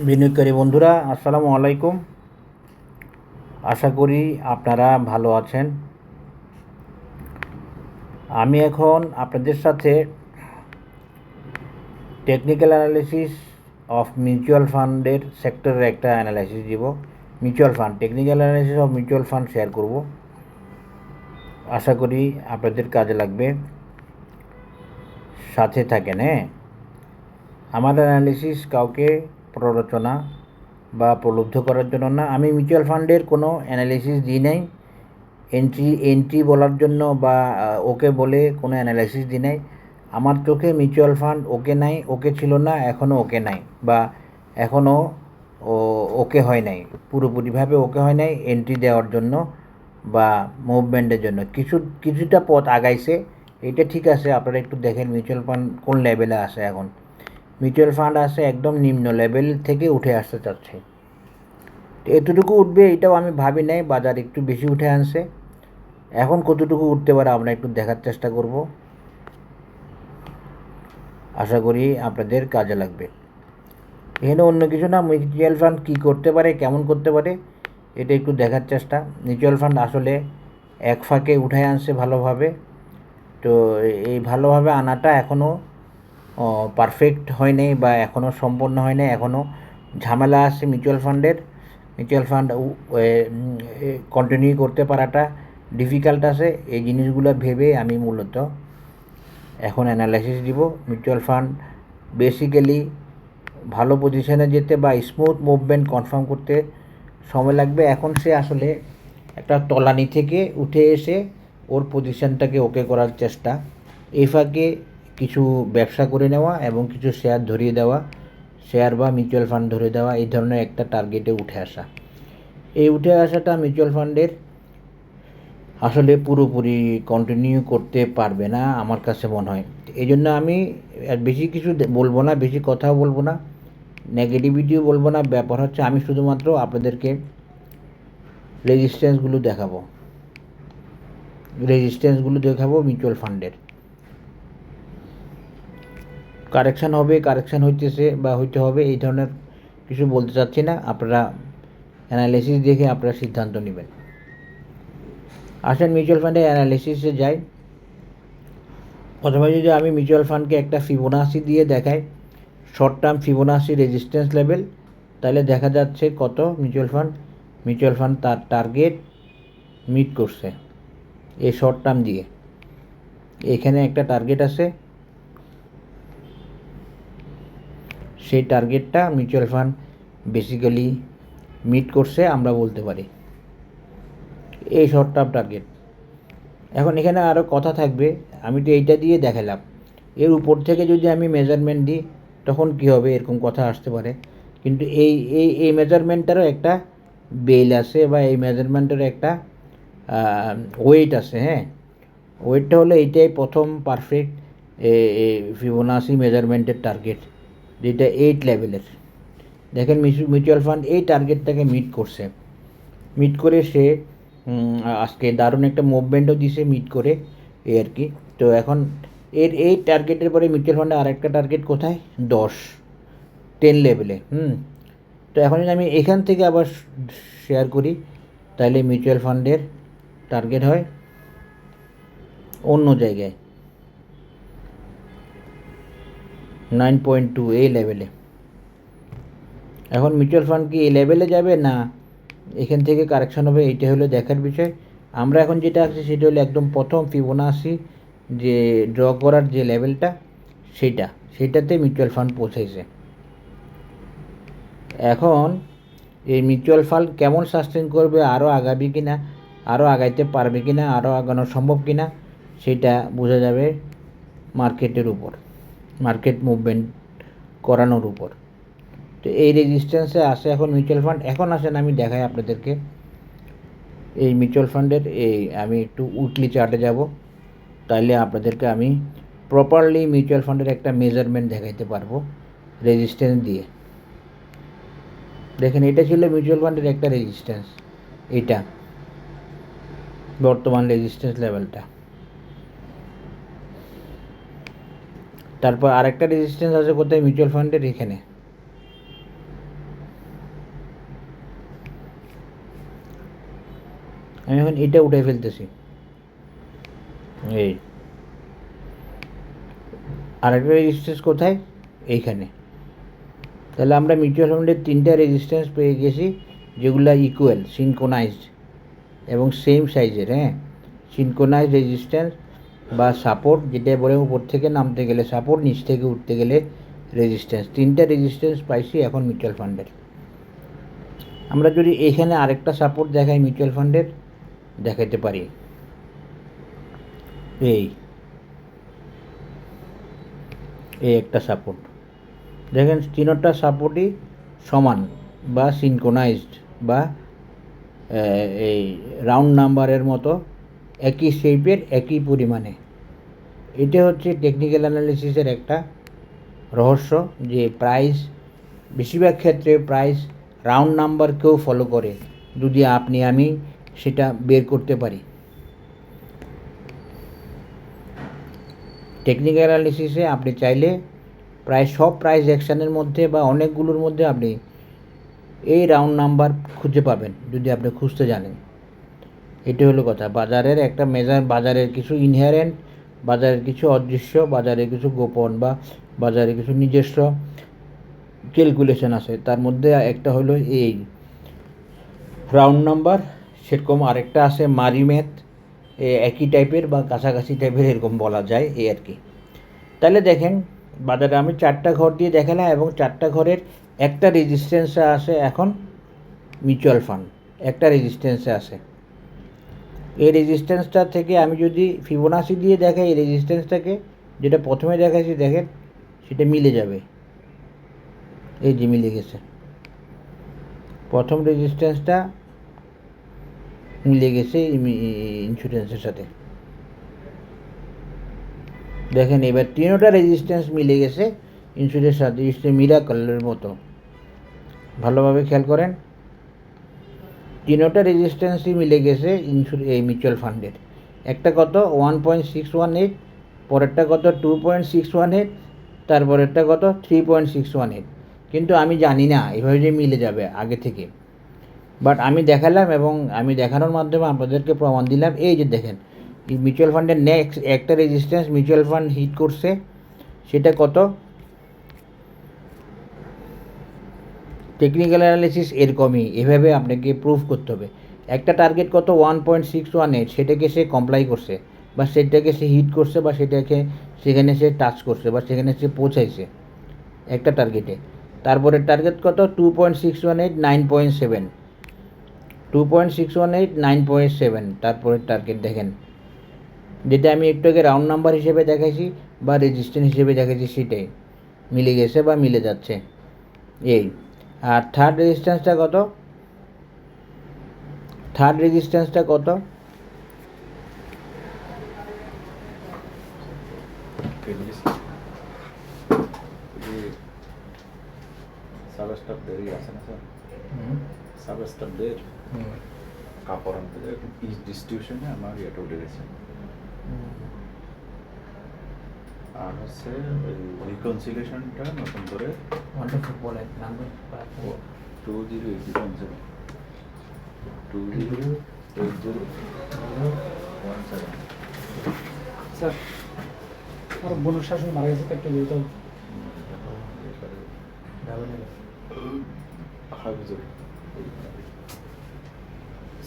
বিনিয়োগকারী বন্ধুরা, আসসালামু আলাইকুম। আশা করি আপনারা ভালো আছেন। আমি এখন আপনাদের সাথে টেকনিক্যাল অ্যানালিসিস অফ মিউচুয়াল ফান্ডের সেক্টরের একটা অ্যানালাইসিস দিব। Mutual fund, technical analysis of mutual fund share করব। আশা করি আপনাদের কাজে লাগবে। সাথে থাকেন। আমার অ্যানালিসিস কাউকে প্ররোচনা বা প্রলুব্ধ করার জন্য না। আমি মিউচুয়াল ফান্ডের কোনো অ্যানালিসিস দিই নাই। এন্ট্রি বলার জন্য বা ওকে বলে কোনো অ্যানালাইসিস দিই নাই। আমার চোখে মিউচুয়াল ফান্ড ওকে নাই, ওকে ছিল না, এখনও ওকে নাই, বা এখনও ওকে হয় নাই, পুরোপুরিভাবে ওকে হয় নাই এন্ট্রি দেওয়ার জন্য বা মুভমেন্টের জন্য। কিছুটা পথ আগাইছে, এটা ঠিক আছে। আপনারা একটু দেখেন মিউচুয়াল ফান্ড কোন লেভেলে আসে। এখন মিউচুয়াল ফান্ড আসে একদম নিম্ন লেভেল থেকে উঠে আসতে চাচ্ছে। এতটুকু উঠবে এটাও আমি ভাবি নাই। বাজার একটু বেশি উঠে আনছে। এখন কতটুকু উঠতে পারে আমরা একটু দেখার চেষ্টা করব। আশা করি আপনাদের কাজে লাগবে। এখানে অন্য কিছু না, মিউচুয়াল ফান্ড কী করতে পারে, কেমন করতে পারে, এটা একটু দেখার চেষ্টা। মিউচুয়াল ফান্ড আসলে এক ফাঁকে উঠায় আনছে ভালোভাবে। তো এই ভালোভাবে আনাটা এখনও পারফেক্ট হয় নাই বা এখনও সম্পন্ন হয় নাই। এখনও ঝামেলা আছে মিউচুয়াল ফান্ডের। মিউচুয়াল ফান্ড কন্টিনিউ করতে পারাটা ডিফিকাল্ট আছে। এই জিনিসগুলো ভেবে আমি মূলত এখন অ্যানালাইসিস দিব। মিউচুয়াল ফান্ড বেসিক্যালি ভালো পজিশনে যেতে বা স্মুথ মুভমেন্ট কনফার্ম করতে সময় লাগবে। এখন সে আসলে একটা তলানি থেকে উঠে এসে ওর পজিশনটাকে ওকে করার চেষ্টা। এই ফাঁকে কিছু ব্যবসা করে নেওয়া এবং কিছু শেয়ার ধরিয়ে দেওয়া, শেয়ার বা মিউচুয়াল ফান্ড ধরে দেওয়া, এই ধরনের একটা টার্গেটে উঠে আসা। এই উঠে আসাটা মিউচুয়াল ফান্ডের আসলে পুরোপুরি কন্টিনিউ করতে পারবে না আমার কাছে মনে হয়। এই জন্য আমি বেশি কিছু বলবো না, বেশি কথাও বলবো না, নেগেটিভিটিও বলবো না। ব্যাপার হচ্ছে আমি শুধুমাত্র আপনাদেরকে রেজিস্ট্যান্সগুলো দেখাবো মিউচুয়াল ফান্ডের। কারেকশান হবে, কারেকশান হইতেছে বা হইতে হবে, এই ধরনের কিছু বলতে চাচ্ছি না। আপনারা অ্যানালিসিস দেখে আপনারা সিদ্ধান্ত নেবেন। আসেন মিউচুয়াল ফান্ডের অ্যানালিসিসে যাই। প্রথমে যদি আমি মিউচুয়াল ফান্ডকে একটা ফিবোনাসি দিয়ে দেখাই, short term Fibonacci resistance level, তাহলে দেখা যাচ্ছে কত মিউচুয়াল ফান্ড তার টার্গেট মিট করছে এই শর্ট টার্ম দিয়ে। এখানে একটা টার্গেট আছে, সেই টার্গেটটা মিউচুয়াল ফান্ড বেসিক্যালি মিট করছে আমরা বলতে পারি, এই শর্ট টার্ম টার্গেট। এখন এখানে আরও কথা থাকবে, আমি তো এইটা দিয়ে দেখালাম। এর উপর থেকে যদি আমি মেজারমেন্ট দিই তখন কী হবে, এরকম কথা আসতে পারে। কিন্তু এই মেজারমেন্টটারও একটা বেল আছে বা এই মেজারমেন্টের একটা ওয়েট আছে। ওয়েটটা হলো এইটাই প্রথম পারফেক্ট ফিবোনাসি মেজারমেন্টের টার্গেট, যেটা 8 লেভেলের। দেখেন মিউচুয়াল ফান্ড এই টার্গেটটাকে মিট করে সে আজকে দারুণ একটা মুভমেন্টও দিছে মিট করে, এই আর কি। তো এখন এই টার্গেটের পরে মিউচুয়াল ফান্ডে আরেকটা টার্গেট কোথায়, 10 লেভেলে। তো এখন যদি আমি এখান থেকে আবার শেয়ার করি, তাহলে মিউচুয়াল ফান্ডের টার্গেট হয় অন্য জায়গায় 9.2 এই লেভেলে। এখন মিউচুয়াল ফান্ড কি এই লেভেলে যাবে না এখান থেকে কারেকশন হবে, এইটা হলো দেখার বিষয়। আমরা এখন যেটা আছে সেটা হলো একদম প্রথম ফিবোনাসি যে ড্র করার যে লেভেলটা, সেইটাতে মিউচুয়াল ফান্ড পৌঁছেছে। এখন এই মিউচুয়াল ফান্ড কেমন সাস্টেন করবে, আরও আগাবে কি না, আরও আগাইতে পারবে কি না, আরও আগানো সম্ভব কি না, সেটা বোঝা যাবে মার্কেটের উপর, মার্কেট মুভমেন্ট করানোর উপর। তো এই রেজিস্ট্যান্সে আসে এখন মিউচুয়াল ফান্ড। এখন আসেন আমি দেখাই আপনাদেরকে এই মিউচুয়াল ফান্ডের আমি একটু উইকলি চার্টে যাব, তাইলে আপনাদেরকে আমি প্রপারলি মিউচুয়াল ফান্ডের একটা মেজারমেন্ট দেখাইতে পারবো রেজিস্ট্যান্স দিয়ে। দেখেন এটা ছিল মিউচুয়াল ফান্ডের একটা রেজিস্ট্যান্স, এটা বর্তমান রেজিস্ট্যান্স লেভেলটা। তারপর আরেকটা রেজিস্ট্যান্স আছে কোথায়, মিউচুয়াল ফান্ডের এখানে। আমি এখন এটা উঠে ফেলতেছি, এই আরেকটা রেজিস্ট্যান্স কোথায়, এইখানে। তাহলে আমরা মিউচুয়াল ফান্ডের 3টা রেজিস্ট্যান্স পেয়ে গেছি, যেগুলো ইকুয়াল, সিনক্রোনাইজড এবং সেম সাইজের। হ্যাঁ, সিনক্রোনাইজড রেজিস্ট্যান্স বা সাপোর্ট, যেটা বলে উপর থেকে নামতে গেলে সাপোর্ট, নিচ থেকে উঠতে গেলে রেজিস্ট্যান্স। 3টা রেজিস্ট্যান্স পাইছি এখন মিউচুয়াল ফান্ডের। আমরা যদি এখানে আরেকটা সাপোর্ট দেখাই মিউচুয়াল ফান্ডের, দেখাতে পারি। এই একটা সাপোর্ট দেখেন, 3টা সাপোর্টই সমান বা সিনক্রোনাইজড বা এই রাউন্ড নাম্বারের মতো, একই শেপের, একই পরিমাণে। এটা হচ্ছে টেকনিক্যাল অ্যানালিসিসের একটা রহস্য, যে প্রাইস বেশিরভাগ ক্ষেত্রে প্রাইস রাউন্ড নাম্বারকেও ফলো করে, যদি আপনি আমি সেটা বের করতে পারি। টেকনিক্যাল অ্যানালিসিসে আপনি চাইলে প্রায় সব প্রাইস অ্যাকশানের মধ্যে বা অনেকগুলোর মধ্যে আপনি এই রাউন্ড নাম্বার খুঁজে পাবেন, যদি আপনি খুঁজতে জানেন। এটা হলো কথা। বাজারের একটা মেজার, বাজারের কিছু ইনহেরেন্ট, বাজারের কিছু অদৃশ্য, বাজারের কিছু গোপন বা বাজারে কিছু নিজস্ব ক্যালকুলেশন আছে। তার মধ্যে একটা হলো এই রাউন্ড নাম্বার, সেরকম আরেকটা আছে মারি ম্যাথ, একই টাইপের বা কাছাকাছি টাইপের, এরকম বলা যায়, এই আর কি। তাহলে দেখেন, বাজারে আমি 4টা ঘর দিয়ে দেখালাম, এবং 4টা ঘরের একটা রেজিস্ট্যান্সে আসে এখন মিউচুয়াল ফান্ড, একটা রেজিস্ট্যান্সে আসে। এই রেজিস্ট্যান্সটা থেকে আমি যদি ফিবোনাসি দিয়ে দেখাই এই রেজিস্ট্যান্সটাকে, যেটা প্রথমে দেখাইছি দেখেন, সেটা মিলে যাবে। এই যে মিলে গেছে, প্রথম রেজিস্ট্যান্সটা মিলে গেছে ইন্স্যুরেন্সের সাথে। দেখেন এবার 3টা রেজিস্ট্যান্স মিলে গেছে ইন্স্যুরেন্সের সাথে, মিরাকলের মতো। ভালোভাবে খেয়াল করেন, 3টা রেজিস্ট্যান্সই মিলে গেছে এই মিউচুয়াল ফান্ডের। একটা কত 1.618, পরেরটা কত 2.618, তারপরেরটা কত 3.618। কিন্তু আমি জানি না এভাবে যে মিলে যাবে আগে থেকে, বাট আমি দেখালাম এবং আমি দেখানোর মাধ্যমে আপনাদেরকে প্রমাণ দিলাম। এই যে দেখেন, এই মিউচুয়াল ফান্ডের নেক্সট একটা রেজিস্ট্যান্স মিউচুয়াল ফান্ড হিট করছে, সেটা কত। টেকনিক্যাল অ্যানালিসিস এরকমই, এভাবে আপনাকে প্রুভ করতে হবে। একটা টার্গেট কত 1.618, সেটাকে সে কমপ্লাই করছে বা সেটাকে সে হিট করছে বা সেখানে সে টাচ করছে বা সেখানে সে পৌঁছাইছে একটা টার্গেটে। তারপরে টার্গেট কত 2.618, 9.7, 2.618, 9.7। তারপরে টার্গেট দেখেন, যেটা আমি একটু আগে রাউন্ড নাম্বার হিসেবে দেখাইছি বা রেজিস্ট্যান্স হিসেবে দেখাইছি, সেটাই মিলে গেছে বা মিলে যাচ্ছে। এই আর থার্ড রেজিস্ট্যান্সটা কত, থার্ড রেজিস্ট্যান্সটা কত, কাপড় আনতে যায় ডিস্ট্রিবিউশনে আমার ইয়েটা উঠে গেছে। আর হচ্ছে ওই রিকনসিলেশনটা নতুন করে 208017 স্যার আর বনুশাসন মারা গেছে, একটা যেটা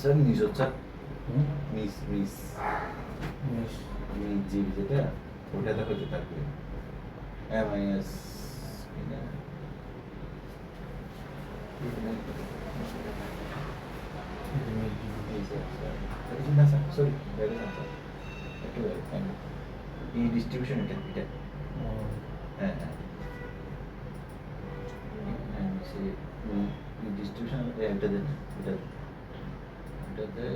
স্যার নিজ হচ্ছে মিস মিস মিস জিবি যেটা ওটা দেখো যে থাকবে MIS কিনা সরি এই ডিস্ট্রিবিউশন এটা এটা হ্যাঁ হ্যাঁ ডিস্ট্রিবিউশন এটা দেন এটাতে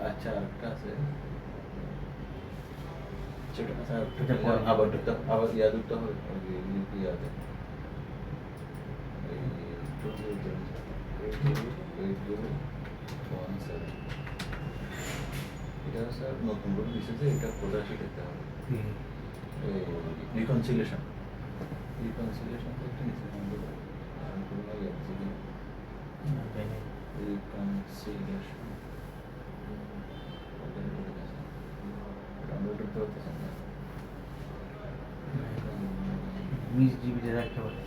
আচ্ছা আরেকটা আছে আবার ইয়া দুটো হবে ইয়াতে এটা স্যার নতুন করে দিচ্ছে যে এটা কোথায় শিখাতে হবে রিকনসিলেশন রিকনসিলিয়েশন তো একটা নিচে বন্ধ করে রিকনসিলিয়েশন ডাউনলোড করতে হতেছে না 20 জিবিতে রাখতে পারে।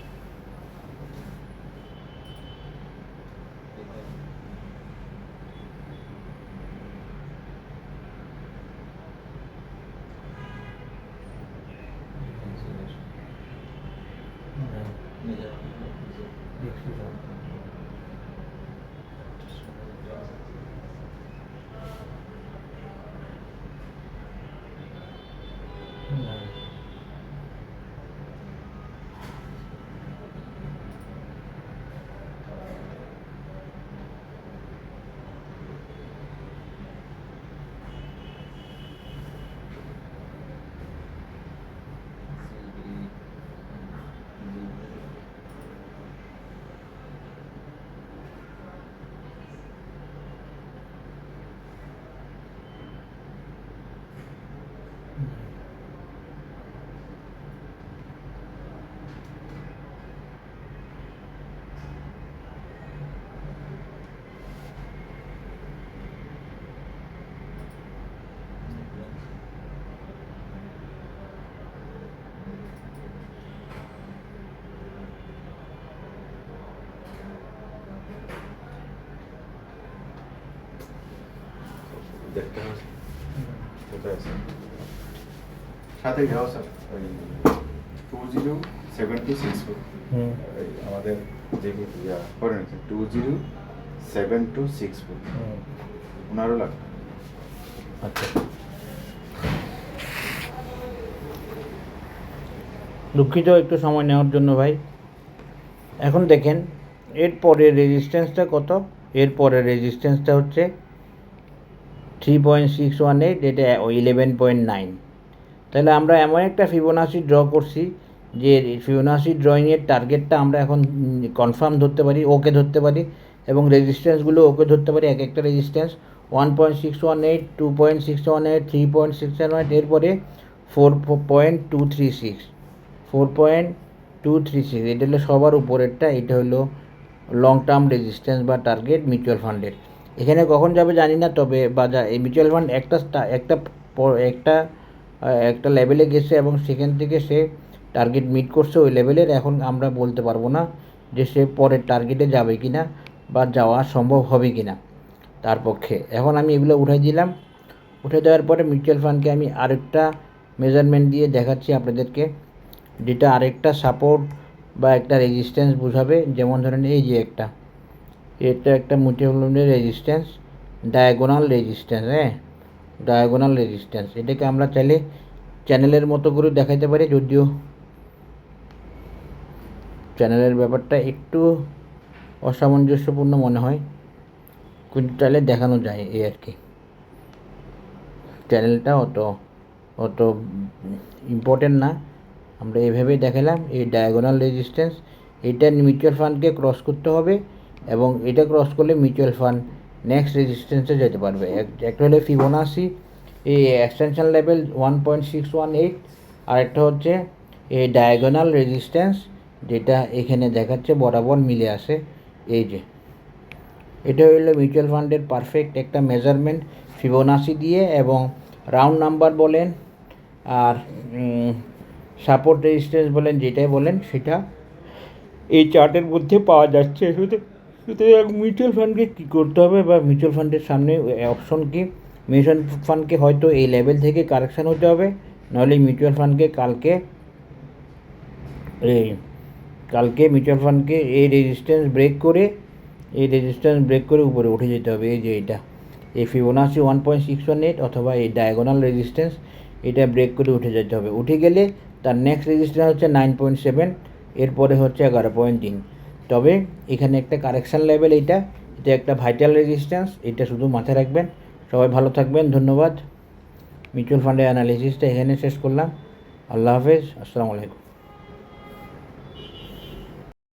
দেখতে হবে কোথায় আছে সাথে যাও স্যার ওই 207264 আমাদের যে করে নিয়েছে 207264 ওনারও লাগবে। আচ্ছা, দুঃখিত একটু সময় নেওয়ার জন্য ভাই। এখন দেখেন এর পরের রেজিস্ট্যান্সটা কত, এর পরের রেজিস্ট্যান্সটা হচ্ছে 3.618, এটা 11.9। তাহলে আমরা এমন একটা ফিবোনাসি ড্র করছি যে ফিবোনাসি ড্রয়িংয়ের টার্গেটটা আমরা এখন কনফার্ম ধরতে পারি, ওকে ধরতে পারি, এবং রেজিস্ট্যান্সগুলো ওকে ধরতে পারি। এক একটা রেজিস্ট্যান্স 1.618, 2.618, 3.618, এরপরে 4.236, এটা হলো সবার উপরেরটা। এটা হলো লং টার্ম রেজিস্ট্যান্স বা টার্গেট মিউচুয়াল ফান্ডের। এখানে কখন যাবে জানি না, তবে বাজার এই মিউচুয়াল ফান্ড একটা লেভেলে গেছে এবং সেখান থেকে সে টার্গেট মিট করছে ওই লেভেলের। এখন আমরা বলতে পারবো না যে সে পরের টার্গেটে যাবে কি না বা যাওয়া সম্ভব হবে কি না তার পক্ষে। এখন আমি এগুলো উঠাই দিলাম। উঠে দেওয়ার পরে মিউচুয়াল ফান্ডকে আমি আরেকটা মেজারমেন্ট দিয়ে দেখাচ্ছি আপনাদেরকে, যেটা আরেকটা সাপোর্ট বা একটা রেজিস্ট্যান্স বোঝাবে। যেমন ধরেন এই যে এটা একটা মিউচুয়াল ফান্ডের resistance, diagonal resistance, diagonal resistance. এটাকে আমরা চাইলে চ্যানেলের মতো করে দেখাইতে পারি, যদিও চ্যানেলের ব্যাপারটা একটু অসামঞ্জস্যপূর্ণ মনে হয়, কিন্তু চাইলে দেখানো যায় এই আর কি। চ্যানেলটা অত ইম্পর্টেন্ট না, আমরা এইভাবেই দেখালাম। এই ডায়াগোনাল রেজিস্ট্যান্স, এটা মিউচুয়াল ফান্ডকে ক্রস করতে হবে এবং এটা ক্রস করলে মিউচুয়াল ফান্ড নেক্সট রেজিস্ট্যান্সে যেতে পারবে। একটা হলো ফিবোনাসি এই এক্সটেনশন লেভেল 1.618, আর একটা হচ্ছে এই ডায়াগোনাল রেজিস্ট্যান্স, যেটা এখানে দেখাচ্ছে বরাবর মিলে আসে। এই যে এটা হলো মিউচুয়াল ফান্ডের পারফেক্ট একটা মেজারমেন্ট ফিবোনাসি দিয়ে, এবং রাউন্ড নাম্বার বলেন আর সাপোর্ট রেজিস্ট্যান্স বলেন, যেটাই বলেন সেটা এই চার্টের মধ্যে পাওয়া যাচ্ছে। সুতরাং মিউচুয়াল ফান্ডকে কী করতে হবে, বা মিউচুয়াল ফান্ডের সামনে অপশন কি, মিউচুয়াল ফান্ডকে হয়তো এই লেভেল থেকে কারেকশান হতে হবে, নাহলে মিউচুয়াল ফান্ডকে কালকে মিউচুয়াল ফান্ডকে এই রেজিস্ট্যান্স ব্রেক করে উপরে উঠে যেতে হবে। এই যে এটা এই ফিবোনাসি 1.618 অথবা এই ডায়াগোনাল রেজিস্ট্যান্স, এটা ব্রেক করে উঠে যেতে হবে। উঠে গেলে তার নেক্সট রেজিস্ট্যান্স হচ্ছে 9.7, এরপরে হচ্ছে 11.3। তবে এখানে একটা কারেকশান লেভেল, এটা একটা ভাইটাল রেজিস্ট্যান্স, এটা শুধু মাথায় রাখবেন। সবাই ভালো থাকবেন, ধন্যবাদ। মিউচুয়াল ফান্ডের অ্যানালিসিসটা এখানে শেষ করলাম। আল্লাহ হাফেজ, আসসালামু আলাইকুম।